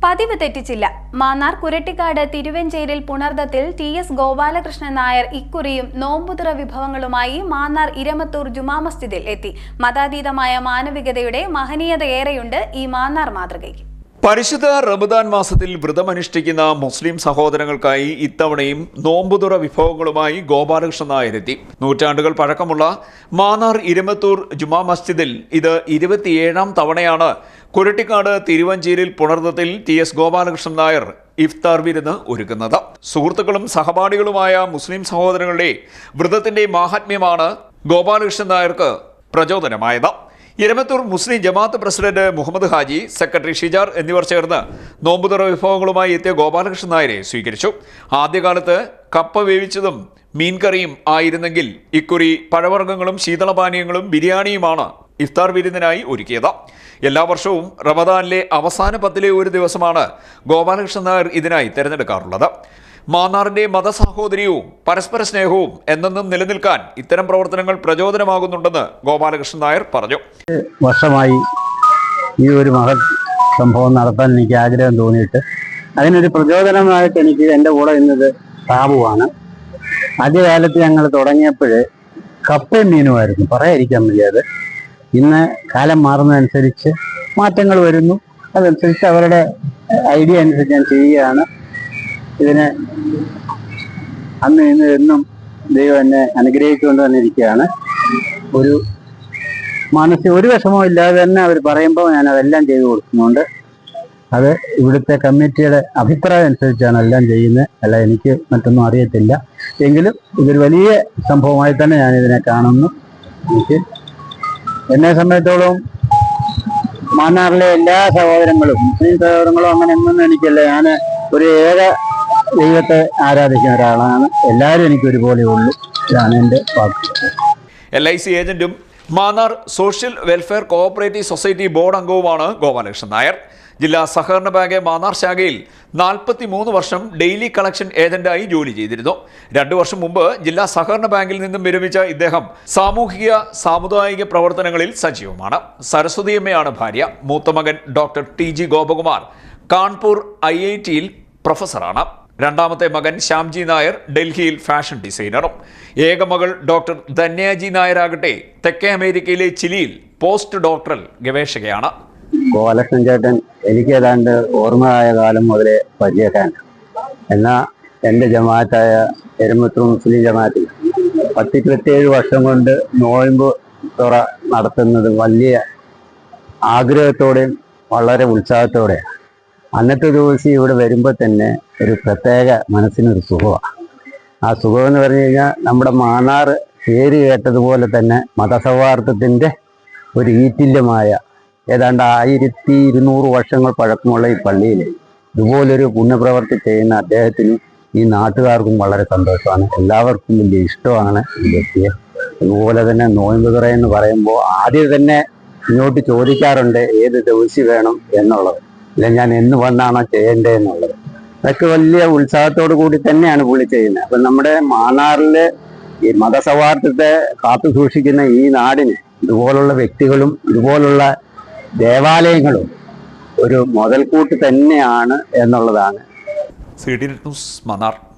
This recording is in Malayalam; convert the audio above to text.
പതിവ് തെറ്റിച്ചില്ല. മാന്നാർ കുരട്ടിക്കാട് തിരുവഞ്ചേരിൽ പുണർദത്തിൽ ടി.എസ്. ഗോപാലകൃഷ്ണൻ നായർ ഇക്കുറിയും നോമ്പുതുറ വിഭവങ്ങളുമായി മാന്നാർ ഇരമത്തൂർ ജുമാ മസ്ജിദിൽ എത്തി. മതാതീതമായ മാനവികതയുടെ മഹനീയതയേറെയുണ്ട് ഈ മാന്നാർ മാതൃകയ്ക്ക്. പരിശുദ്ധ റമദാൻ മാസത്തിൽ വ്രതമനുഷ്ഠിക്കുന്ന മുസ്ലിം സഹോദരങ്ങൾക്കായി ഇത്തവണയും നോമ്പുതുറ വിഭവങ്ങളുമായി ഗോപാലകൃഷ്ണൻ നായർ എത്തി. നൂറ്റാണ്ടുകൾ പഴക്കമുള്ള മാന്നാർ ഇരമത്തൂർ ജുമാ മസ്ജിദിൽ ഇത് 27ാം തവണയാണ് കുരട്ടിക്കാട് തിരുവഞ്ചേരിൽ പുണർദത്തിൽ ടി.എസ്. ഗോപാലകൃഷ്ണൻ നായർ ഇഫ്താർ വിരുന്ന് ഒരുക്കുന്നത്. സുഹൃത്തുക്കളും സഹപാഠികളുമായ മുസ്ലിം സഹോദരങ്ങളുടെ വ്രതത്തിന്റെ മാഹാത്മ്യമാണ് ഗോപാലകൃഷ്ണൻ നായർക്ക് പ്രചോദനമായത്. ഇരമത്തൂർ മുസ്ലിം ജമാഅത്ത് പ്രസിഡന്റ് മുഹമ്മദ് ഹാജി, സെക്രട്ടറി ഷിജാർ എന്നിവർ ചേർന്ന് നോമ്പുതുറ വിഭവങ്ങളുമായി എത്തിയ ഗോപാലകൃഷ്ണൻ നായരെ സ്വീകരിച്ചു. ആദ്യകാലത്ത് കപ്പ വേവിച്ചതും മീൻകറിയും ആയിരുന്നെങ്കിൽ ഇക്കുറി പഴവർഗ്ഗങ്ങളും ശീതളപാനീയങ്ങളും ബിരിയാണിയുമാണ് ഇഫ്താർ വിരുന്നിനായി ഒരുക്കിയത്. എല്ലാ വർഷവും റമദാനിലെ അവസാന 10ലെ ഒരു ദിവസമാണ് ഗോപാലകൃഷ്ണൻ നായർ ഇതിനായി തിരഞ്ഞെടുക്കാറുള്ളത്. മാന്നാറിന്റെ മതസാഹോദര്യവും പരസ്പര സ്നേഹവും എന്നെന്നും നിലനിൽക്കാൻ ഇത്തരം പ്രവർത്തനങ്ങൾ പ്രചോദനമാകുന്നുണ്ടെന്ന് ഗോപാലകൃഷ്ണൻ നായർ പറഞ്ഞു. വർഷമായി ഈ ഒരു മഹത് സംഭവം നടത്താൻ എനിക്ക് ആഗ്രഹം തോന്നിയിട്ട് അതിനൊരു പ്രചോദനമായിട്ട് എനിക്ക് എൻ്റെ കൂടെ ഇന്നത് സാബുവാണ്. ആദ്യകാലത്ത് ഞങ്ങൾ തുടങ്ങിയപ്പോൾ കപ്പയും മീനുമായിരുന്നു, പറയാതിരിക്കാൻ വയ്യാതെ. ഇന്ന് കാലം മാറുന്നതനുസരിച്ച് മാറ്റങ്ങൾ വരുന്നു. അതനുസരിച്ച് അവരുടെ ഐഡിയ അനുസരിച്ച് ഞാൻ ചെയ്യുകയാണ്. ഇതിന് അന്ന് ഇന്ന് എന്നും ദൈവം എന്നെ അനുഗ്രഹിച്ചുകൊണ്ട് തന്നെ ഇരിക്കുകയാണ്. ഒരു വിഷമവും ഇല്ലാതെ തന്നെ അവർ പറയുമ്പോൾ ഞാൻ അതെല്ലാം ചെയ്തു കൊടുക്കുന്നുണ്ട്. അത് ഇവിടുത്തെ കമ്മിറ്റിയുടെ അഭിപ്രായം അനുസരിച്ചാണ് എല്ലാം ചെയ്യുന്നത്. അല്ല, എനിക്ക് മറ്റൊന്നും അറിയത്തില്ല. എങ്കിലും ഇതൊരു വലിയ സംഭവമായി തന്നെ ഞാനിതിനെ കാണുന്നു. എനിക്ക് എന്നെ സംബന്ധിച്ചോളം മാന്നാറിലെ എല്ലാ സഹോദരങ്ങളും മുസ്ലിം സഹോദരങ്ങളും അങ്ങനെ ഒന്നും എനിക്കല്ല. ഞാൻ ഒരു ഏക ദൈവത്തെ ആരാധിക്കുന്ന ഒരാളാണ്. എല്ലാവരും എനിക്ക് ഒരുപോലെ ഉള്ളൂ. ഇതാണ് എൻ്റെ വാക്ക്. LIC ഏജന്റും Mannar social welfare cooperative society board അംഗവുമാണ് ഗോപാലകൃഷ്ണൻ നായർ. ജില്ലാ സഹകരണ ബാങ്ക് മാന്നാർ ശാഖയിൽ 43 വർഷം ഡെയിലി കളക്ഷൻ ഏജന്റായി ജോലി ചെയ്തിരുന്നു. 2 വർഷം മുമ്പ് ജില്ലാ സഹകരണ ബാങ്കിൽ നിന്നും വിരമിച്ച ഇദ്ദേഹം സാമൂഹിക സാമുദായിക പ്രവർത്തനങ്ങളിൽ സജീവമാണ്. സരസ്വതിയമ്മയാണ് ഭാര്യ. മൂത്ത മകൻ ഡോക്ടർ TG ഗോപകുമാർ കാൺപൂർ IITയിൽ പ്രൊഫസറാണ്. രണ്ടാമത്തെ മകൻ ശ്യാംജി നായർ ഡൽഹിയിൽ ഫാഷൻ ഡിസൈനറും. ഏകമകൾ ഡോക്ടർ ധന്യാജി നായരാകട്ടെ തെക്കേ അമേരിക്കയിലെ ചിലിയിൽ പോസ്റ്റ് ഡോക്ടറൽ ഗവേഷകയാണ്. ഗോപാലകൃഷ്ണൻ ചേട്ടൻ എനിക്ക് ഏതാണ്ട് ഓർമ്മയായ കാലം മുതലേ പരിചയക്കാരൻ. എന്നാൽ എൻ്റെ ജമാഅത്തായ എരമത്തൂർ മുസ്ലിം ജമാഅത്തിൽ 27 വർഷം കൊണ്ട് നോയമ്പ് തുറ നടത്തുന്നത് വലിയ ആഗ്രഹത്തോടെയും വളരെ ഉത്സാഹത്തോടെയാണ്. അന്നത്തെ ദിവസം ഇവിടെ വരുമ്പോൾ തന്നെ ഒരു പ്രത്യേക മനസ്സിനൊരു സുഖമാണ്. ആ സുഖം എന്ന് പറഞ്ഞു കഴിഞ്ഞാൽ നമ്മുടെ മാന്നാർ പേര് കേട്ടതുപോലെ തന്നെ മതസൗഹാർദ്ദത്തിൻ്റെ ഒരു ഈറ്റില്യമായ ഏതാണ്ട് 1200 വർഷങ്ങൾ പഴക്കമുള്ള ഈ പള്ളിയിൽ ഇതുപോലൊരു പുണ്യപ്രവർത്തി ചെയ്യുന്ന അദ്ദേഹത്തിനും ഈ നാട്ടുകാർക്കും വളരെ സന്തോഷമാണ്. എല്ലാവർക്കും വലിയ ഇഷ്ടമാണ് ഈ വ്യക്തിയെ. അതുപോലെ തന്നെ നോയമ്പ് തുറ എന്ന് പറയുമ്പോൾ ആദ്യം തന്നെ ഇങ്ങോട്ട് ചോദിക്കാറുണ്ട് ഏത് ദിവസം വേണം എന്നുള്ളത്, അല്ല ഞാൻ എന്ന് വന്നാണോ ചെയ്യേണ്ടത് എന്നുള്ളത്. അതൊക്കെ വലിയ ഉത്സാഹത്തോടു കൂടി തന്നെയാണ് പുള്ളി ചെയ്യുന്നത്. അപ്പം നമ്മുടെ മാന്നാറിലെ ഈ മതസൗഹാർദ്ദത്തെ കാത്തു സൂക്ഷിക്കുന്ന ഈ നാടിന് ഇതുപോലുള്ള വ്യക്തികളും ഇതുപോലുള്ള ദേവാലയങ്ങളും ഒരു മുതൽക്കൂട്ട് തന്നെയാണ് എന്നുള്ളതാണ്. CT news Mannar.